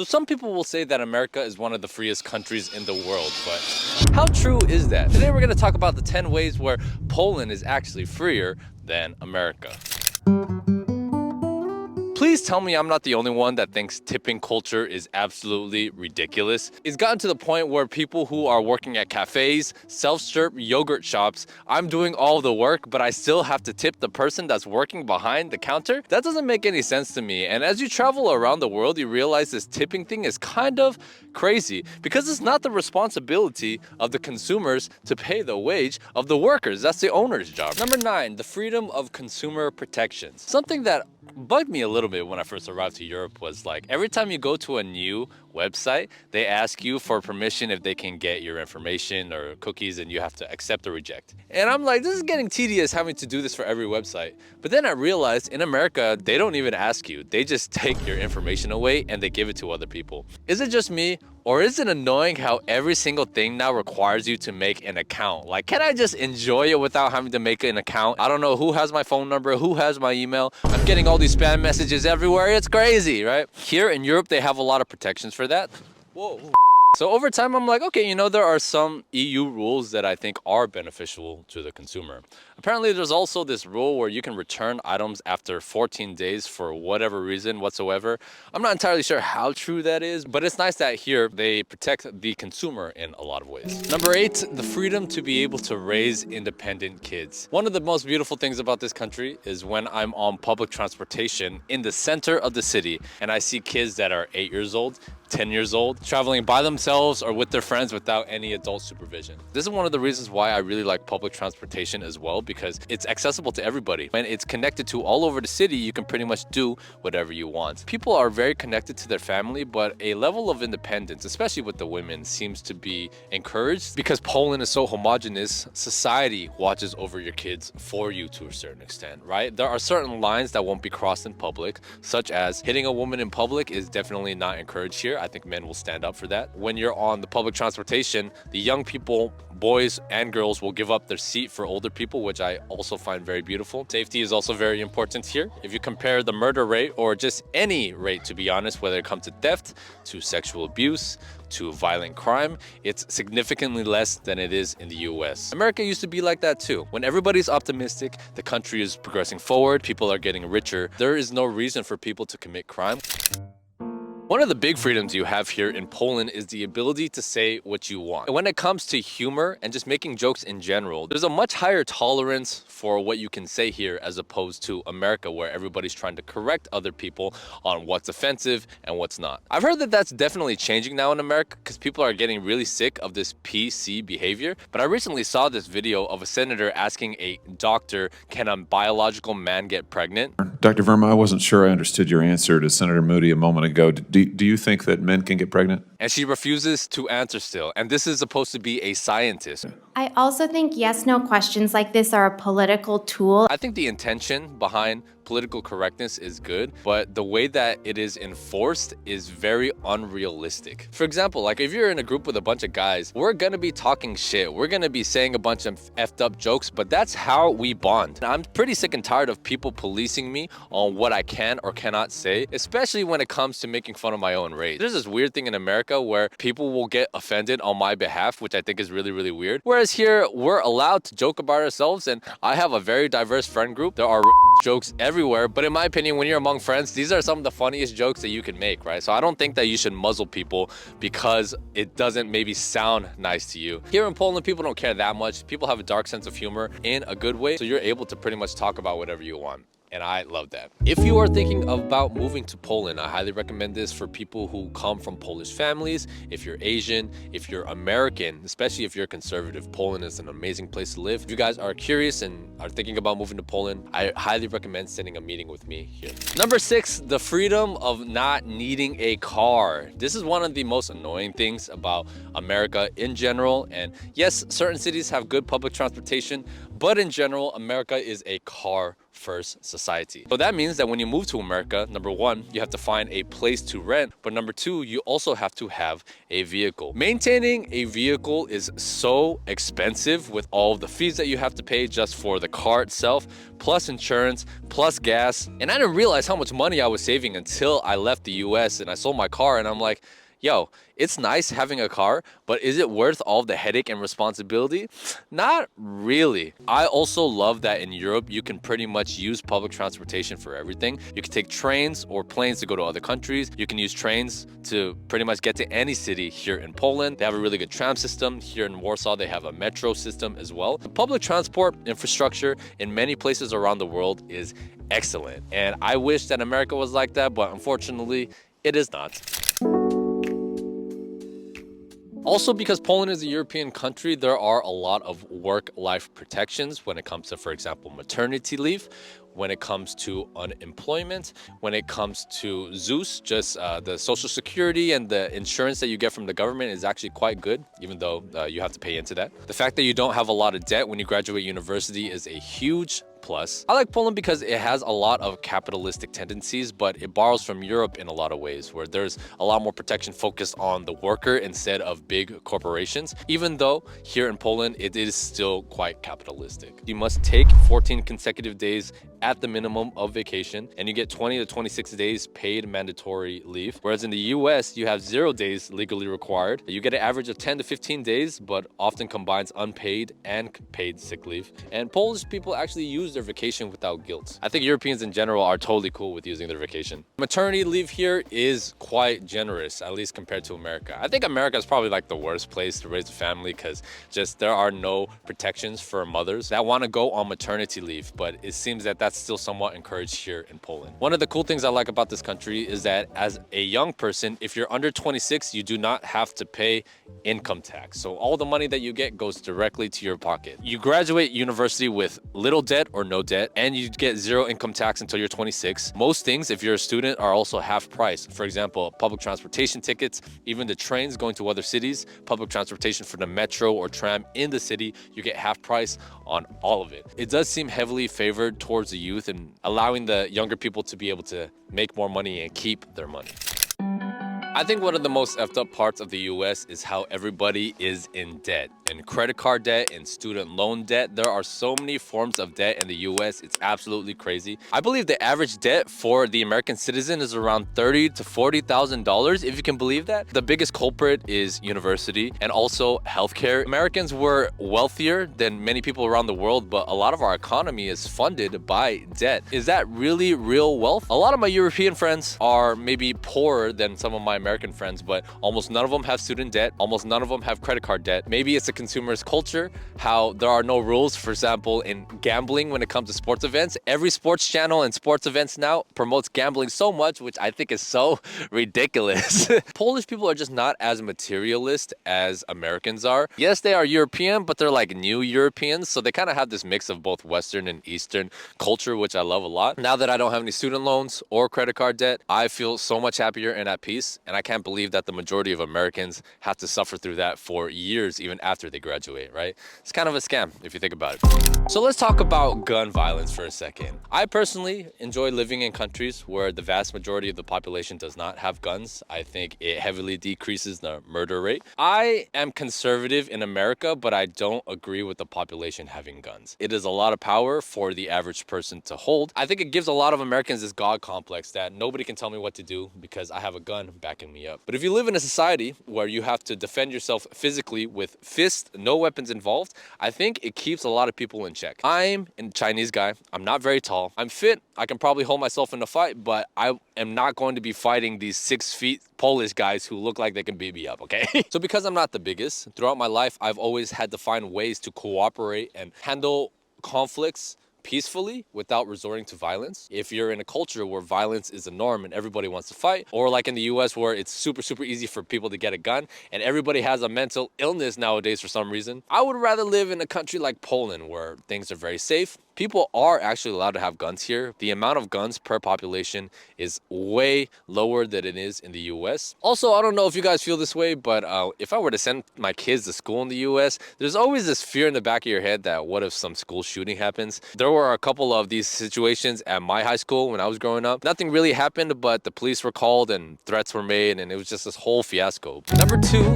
So some people will say that America is one of the freest countries in the world, but how true is that? Today we're going to talk about the 10 ways where Poland is actually freer than America. Please tell me I'm not the only one that thinks tipping culture is absolutely ridiculous. It's gotten to the point where people who are working at cafes, self-serve yogurt shops, I'm doing all the work, but I still have to tip the person that's working behind the counter? That doesn't make any sense to me. And as you travel around the world, you realize this tipping thing is kind of crazy because it's not the responsibility of the consumers to pay the wage of the workers. That's the owner's job. Number 9, the freedom of consumer protections. Something that bugged me a little bit when I first arrived to Europe was like every time you go to a new website, they ask you for permission if they can get your information or cookies, and you have to accept or reject. And I'm like, this is getting tedious having to do this for every website. But then I realized in America, they don't even ask you. They just take your information away and they give it to other people. Is it just me? Or is it annoying how every single thing now requires you to make an account? Like, can I just enjoy it without having to make an account? I don't know who has my phone number, who has my email. I'm getting all these spam messages everywhere. It's crazy, right? Here in Europe, they have a lot of protections for that. Whoa. So over time, I'm like, okay, there are some EU rules that I think are beneficial to the consumer. Apparently, there's also this rule where you can return items after 14 days for whatever reason whatsoever. I'm not entirely sure how true that is, but it's nice that here they protect the consumer in a lot of ways. Number 8, the freedom to be able to raise independent kids. One of the most beautiful things about this country is when I'm on public transportation in the center of the city and I see kids that are 8 years old, 10 years old, traveling by themselves or with their friends without any adult supervision. This is one of the reasons why I really like public transportation as well, because it's accessible to everybody. When it's connected to all over the city, you can pretty much do whatever you want. People are very connected to their family, but a level of independence, especially with the women, seems to be encouraged because Poland is so homogenous. Society watches over your kids for you to a certain extent, right? There are certain lines that won't be crossed in public, such as hitting a woman in public is definitely not encouraged here. I think men will stand up for that. When you're on the public transportation, the young people, boys and girls, will give up their seat for older people, which I also find very beautiful. Safety is also very important here. If you compare the murder rate, or just any rate to be honest, whether it comes to theft, to sexual abuse, to violent crime, it's significantly less than it is in the US. America used to be like that too. When everybody's optimistic, the country is progressing forward, people are getting richer, there is no reason for people to commit crime. One of the big freedoms you have here in Poland is the ability to say what you want. When it comes to humor and just making jokes in general, there's a much higher tolerance for what you can say here as opposed to America, where everybody's trying to correct other people on what's offensive and what's not. I've heard that that's definitely changing now in America because people are getting really sick of this PC behavior. But I recently saw this video of a senator asking a doctor, can a biological man get pregnant? Dr. Verma, I wasn't sure I understood your answer to Senator Moody a moment ago. Do you think that men can get pregnant? And she refuses to answer still. And this is supposed to be a scientist. I also think yes/no questions like this are a political tool. I think the intention behind political correctness is good, but the way that it is enforced is very unrealistic. For example, like if you're in a group with a bunch of guys, we're gonna be talking shit. We're gonna be saying a bunch of effed up jokes, but that's how we bond. And I'm pretty sick and tired of people policing me on what I can or cannot say, especially when it comes to making fun of my own race. There's this weird thing in America where people will get offended on my behalf, which I think is really, really weird. Whereas here, we're allowed to joke about ourselves, and I have a very diverse friend group. There are jokes everywhere, but in my opinion, when you're among friends, these are some of the funniest jokes that you can make, right? So I don't think that you should muzzle people because it doesn't maybe sound nice to you. Here in Poland, people don't care that much. People have a dark sense of humor in a good way, so you're able to pretty much talk about whatever you want. And I love that. If you are thinking about moving to Poland, I highly recommend this for people who come from Polish families. If you're Asian, if you're American, especially if you're conservative, Poland is an amazing place to live. If you guys are curious and are thinking about moving to Poland, I highly recommend setting a meeting with me here. Number 6, the freedom of not needing a car. This is one of the most annoying things about America in general. And yes, certain cities have good public transportation, but in general, America is a car first society. So that means that when you move to America, number one, you have to find a place to rent, but number two, you also have to have a vehicle. Maintaining a vehicle is so expensive with all of the fees that you have to pay just for the car itself, plus insurance, plus gas. And I didn't realize how much money I was saving until I left the US and I sold my car, and I'm like, yo, it's nice having a car, but is it worth all the headache and responsibility? Not really. I also love that in Europe, you can pretty much use public transportation for everything. You can take trains or planes to go to other countries. You can use trains to pretty much get to any city here in Poland. They have a really good tram system. Here in Warsaw, they have a metro system as well. The public transport infrastructure in many places around the world is excellent. And I wish that America was like that, but unfortunately, it is not. Also, because Poland is a European country, there are a lot of work-life protections when it comes to, for example, maternity leave, when it comes to unemployment, when it comes to ZUS, just the social security and the insurance that you get from the government is actually quite good, even though you have to pay into that. The fact that you don't have a lot of debt when you graduate university is a huge plus. I like Poland because it has a lot of capitalistic tendencies, but it borrows from Europe in a lot of ways, where there's a lot more protection focused on the worker instead of big corporations, even though here in Poland, it is still quite capitalistic. You must take 14 consecutive days at the minimum of vacation, and you get 20 to 26 days paid mandatory leave. Whereas in the US, you have 0 days legally required. You get an average of 10 to 15 days, but often combines unpaid and paid sick leave. And Polish people actually use their vacation without guilt. I think Europeans in general are totally cool with using their vacation. Maternity leave here is quite generous, at least compared to America. I think America is probably like the worst place to raise a family because just there are no protections for mothers that want to go on maternity leave, but it seems that that's still somewhat encouraged here in Poland. One of the cool things I like about this country is that as a young person, if you're under 26, you do not have to pay income tax. So all the money that you get goes directly to your pocket. You graduate university with little debt or no debt, and you get 0 income tax until you're 26. Most things, if you're a student, are also half price. For example, public transportation tickets, even the trains going to other cities, public transportation for the metro or tram in the city, you get half price on all of it. It does seem heavily favored towards the youth and allowing the younger people to be able to make more money and keep their money. I think one of the most effed up parts of the US is how everybody is in debt. In credit card debt, in student loan debt, there are so many forms of debt in the US, it's absolutely crazy. I believe the average debt for the American citizen is around $30,000 to $40,000, if you can believe that. The biggest culprit is university and also healthcare. Americans were wealthier than many people around the world, but a lot of our economy is funded by debt. Is that really real wealth? A lot of my European friends are maybe poorer than some of my American friends, but almost none of them have student debt. Almost none of them have credit card debt. Maybe it's a consumer's culture, how there are no rules. For example, in gambling, when it comes to sports events, every sports channel and sports events now promotes gambling so much, which I think is so ridiculous. Polish people are just not as materialist as Americans are. Yes, they are European, but they're like new Europeans. So they kind of have this mix of both Western and Eastern culture, which I love a lot. Now that I don't have any student loans or credit card debt, I feel so much happier and at peace. And I can't believe that the majority of Americans have to suffer through that for years, even after they graduate, right? It's kind of a scam if you think about it. So let's talk about gun violence for a second. I personally enjoy living in countries where the vast majority of the population does not have guns. I think it heavily decreases the murder rate. I am conservative in America, but I don't agree with the population having guns. It is a lot of power for the average person to hold. I think it gives a lot of Americans this God complex that nobody can tell me what to do because I have a gun backing me up. But if you live in a society where you have to defend yourself physically with fists, no weapons involved, I think it keeps a lot of people in check. I'm a Chinese guy. I'm not very tall. I'm fit. I can probably hold myself in a fight, but I am not going to be fighting these 6 feet Polish guys who look like they can beat me up, okay? So because I'm not the biggest, throughout my life, I've always had to find ways to cooperate and handle conflicts peacefully without resorting to violence. If you're in a culture where violence is a norm and everybody wants to fight, or like in the US where it's super easy for people to get a gun and everybody has a mental illness nowadays for some reason, I would rather live in a country like Poland where things are very safe, people are actually allowed to have guns here. The amount of guns per population is way lower than it is in the US. Also, I don't know if you guys feel this way, but if I were to send my kids to school in the US, there's always this fear in the back of your head that what if some school shooting happens? There were a couple of these situations at my high school when I was growing up. Nothing really happened, but the police were called and threats were made, and it was just this whole fiasco. Number two,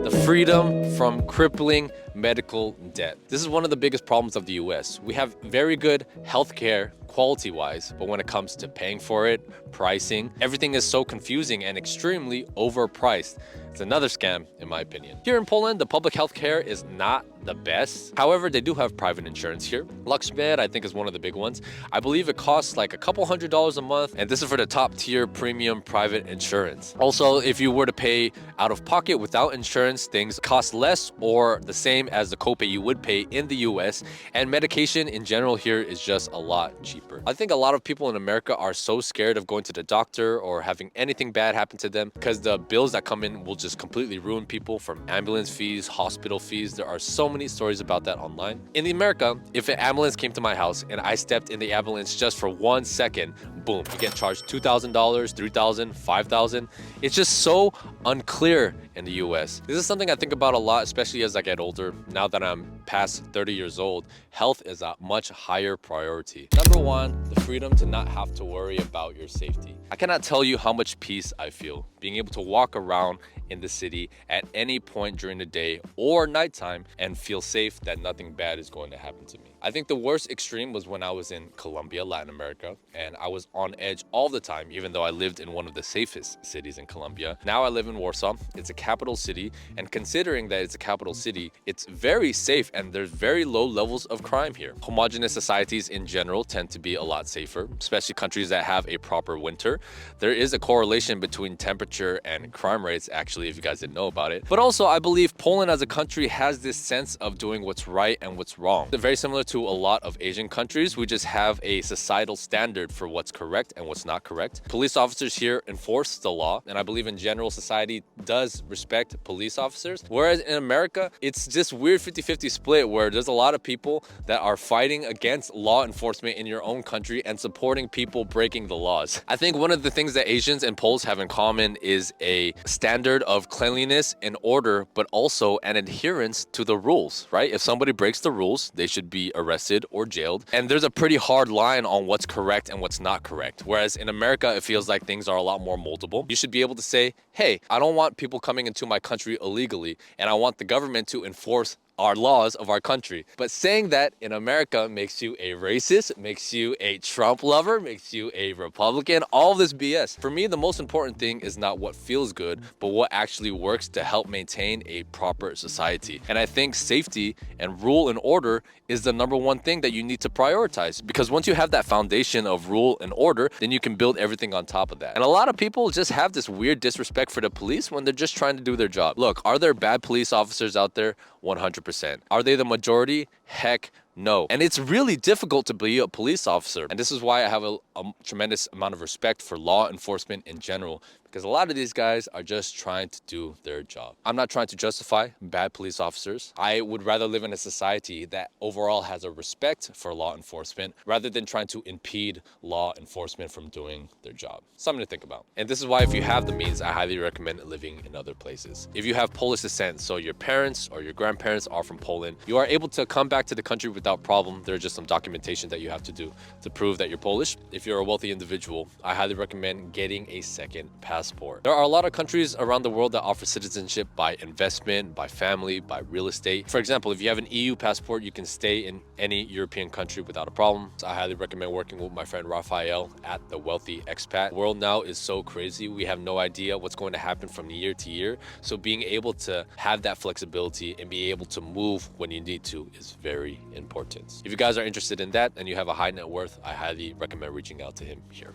the freedom from crippling medical debt. This is one of the biggest problems of the US. We have very good healthcare quality-wise, but when it comes to paying for it, pricing, everything is so confusing and extremely overpriced. It's another scam, in my opinion. Here in Poland, the public health care is not the best. However, they do have private insurance here. LuxMed, I think, is one of the big ones. I believe it costs like a couple $100s a month, and this is for the top tier premium private insurance. Also, if you were to pay out of pocket without insurance, things cost less or the same as the copay you would pay in the US, and medication in general here is just a lot cheaper. I think a lot of people in America are so scared of going to the doctor or having anything bad happen to them because the bills that come in will just completely ruin people, from ambulance fees, hospital fees. There are so many stories about that online. In America, if an ambulance came to my house and I stepped in the ambulance just for 1 second, boom, you get charged $2,000, $3,000, $5,000. It's just so unclear in the US. This is something I think about a lot, especially as I get older. Now that I'm past 30 years old, health is a much higher priority. Number one, the freedom to not have to worry about your safety. I cannot tell you how much peace I feel being able to walk around in the city at any point during the day or nighttime and feel safe that nothing bad is going to happen to me. I think the worst extreme was when I was in Colombia, Latin America, and I was on edge all the time, even though I lived in one of the safest cities in Colombia. Now I live in Warsaw. It's a capital city, and considering that it's a capital city, it's very safe and there's very low levels of crime here. Homogeneous societies in general tend to be a lot safer, especially countries that have a proper winter. There is a correlation between temperature and crime rates, actually, if you guys didn't know about it. But also, I believe Poland as a country has this sense of doing what's right and what's wrong. They're very similar to a lot of Asian countries. We just have a societal standard for what's correct and what's not correct. Police officers here enforce the law, and I believe in general society does respect police officers. Whereas in America, it's this weird 50-50 split where there's a lot of people that are fighting against law enforcement in your own country and supporting people breaking the laws. I think one of the things that Asians and Poles have in common is a standard of cleanliness and order, but also an adherence to the rules, right? If somebody breaks the rules, they should be arrested or jailed. And there's a pretty hard line on what's correct and what's not correct. Whereas in America, it feels like things are a lot more moldable. You should be able to say, hey, I don't want people coming into my country illegally, and I want the government to enforce our laws of our country. But saying that in America makes you a racist, makes you a Trump lover, makes you a Republican, all this BS. For me, the most important thing is not what feels good, but what actually works to help maintain a proper society. And I think safety and rule and order is the number one thing that you need to prioritize, because once you have that foundation of rule and order, then you can build everything on top of that. And a lot of people just have this weird disrespect for the police when they're just trying to do their job. Look, are there bad police officers out there? 100%. Are they the majority? Heck no. And it's really difficult to be a police officer. And this is why I have a tremendous amount of respect for law enforcement in general, because a lot of these guys are just trying to do their job. I'm not trying to justify bad police officers. I would rather live in a society that overall has a respect for law enforcement rather than trying to impede law enforcement from doing their job. Something to think about. And this is why, if you have the means, I highly recommend living in other places. If you have Polish descent, so your parents or your grandparents are from Poland, you are able to come back to the country without problem. There's just some documentation that you have to do to prove that you're Polish. If you're a wealthy individual, I highly recommend getting a second passport. There are a lot of countries around the world that offer citizenship by investment, by family, by real estate. For example, if you have an EU passport, you can stay in any European country without a problem. So I highly recommend working with my friend Raphael at The Wealthy Expat. The world now is so crazy. We have no idea what's going to happen from year to year. So being able to have that flexibility and be able to move when you need to is very important. If you guys are interested in that and you have a high net worth, I highly recommend reaching out to him here.